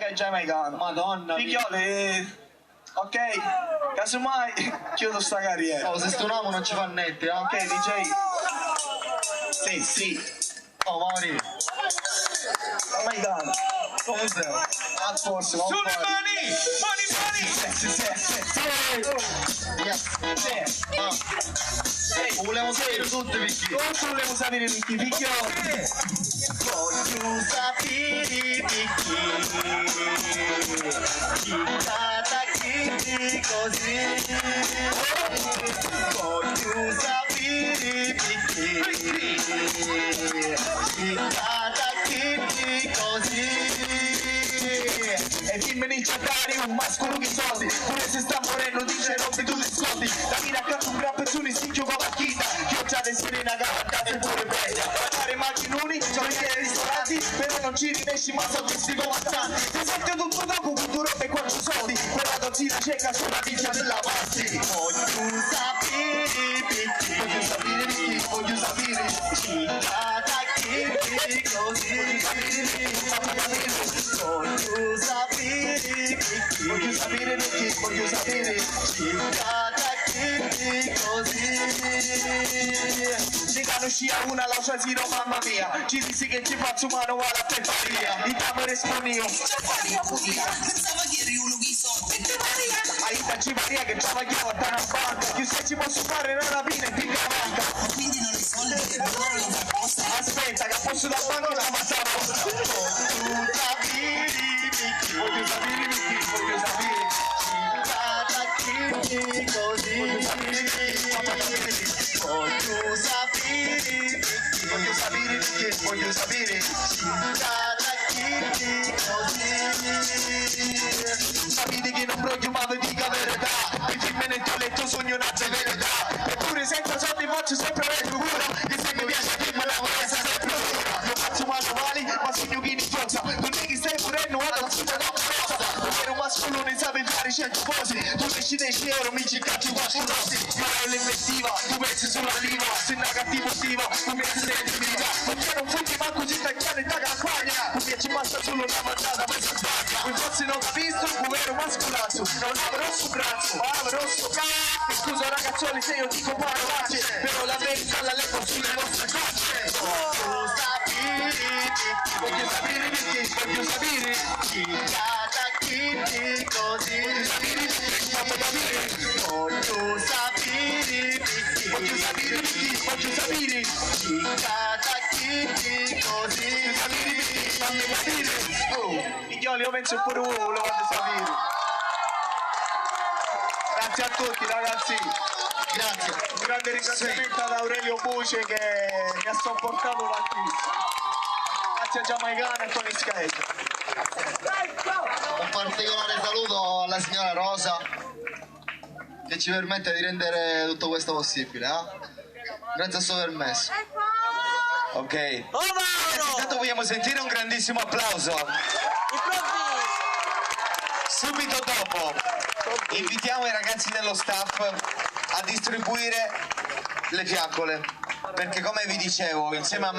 è giamaicano. Madonna. Figlioli, ok? Casomai chiudo sta carriera. Oh, se suoniamo non ci fa niente, Ok, DJ. Sì. Oh, Mauri. Giamaicano. Come sei? A forza, Sulle vamos fare. mani! Volevo sapere tutto, Vicky. Non volevo sapere tutti, figlioli. Voglio sapere, Vicky. Chittata Kitty così. Voglio sapere, Vicky. Chittata Kitty così. E dimmene il ciatari, un mascolo che soldi. Pure se sta morendo dice rompi tu le scondi. La mira accanto un gran pezzo di sticchio con la chita. Chiocciate serena cantata e pure bella. Fare macchinoni, sono i ristoranti. Però non ci rimesci ma sono questi comandanti. Ti sento tutto dopo cultura e quanto soldi. Quella dozzina cieca sulla piccia della party. Voglio sapere, Vicky. Voglio sapere. Chittata Kitty così. Voglio sapere, Vicky. Voglio sapere. Chittata Kitty così. Se conosci a una la sua zero, mamma mia. Ci dissi che ci faccio mano alla peparia. In camera esponio. Aiuta ci Maria che c'ha magliata da una banca. Io se ci posso fare una rapina in pica manca. Quindi non i soldi che loro non fa posta. Aspetta che posso da banca e la massa posta. Voglio sapere, Vicky. Voglio sapere. Chittata Kitty così. Voglio sapere, Vicky. Voglio sapere. Chittata Kitty così. Sapete che non voglio ma vi dica verità. E dimmi nel tuo letto sogno una verità. Eppure senza soldi faccio sempre la figura. E se mi piace che me la vorresti sempre dura. Non faccio manuali ma sogno chi di forza. Non è che stai morendo ma non si può per un mascolone sape fare 100 cose. Tu esci 10 euro mi ci cacci 4 rossi. Io ho l'investiva, tu pensi sulla riva. Se una cattiva stiva, tu mi sensibilità. Perché non fuggi manco ci stagliare in campagna. Tu mi ci passa solo una mangiata per sbagliare. Quel forse non capisco, come ero mascolazzo. Non avrò sto braccio, avrò sto cazzo. Scusa ragazzoli se io dico parolacce. Però la verità la leggo sulle vostre facce. Voglio sapere perché, voglio sapere. Chittata Kitty così. Voglio sapere, Vicky. Voglio sapere perché, voglio sapere. Chittata Kitty così. Fammi capire. Oh, figlioli, io penso pure voi lo voglio sapere. Grazie a tutti ragazzi. Grazie. Un grande ringraziamento ad Aurelio Buce che mi ha sopportato tantissimo. Grazie a Giamaicano e Tony Sketch. Un particolare saluto alla signora Rosa che ci permette di rendere tutto questo possibile. Grazie al suo permesso. Ok. Intanto vogliamo sentire un grandissimo applauso. Subito dopo invitiamo i ragazzi dello staff a distribuire le fiaccole, perché come vi dicevo insieme a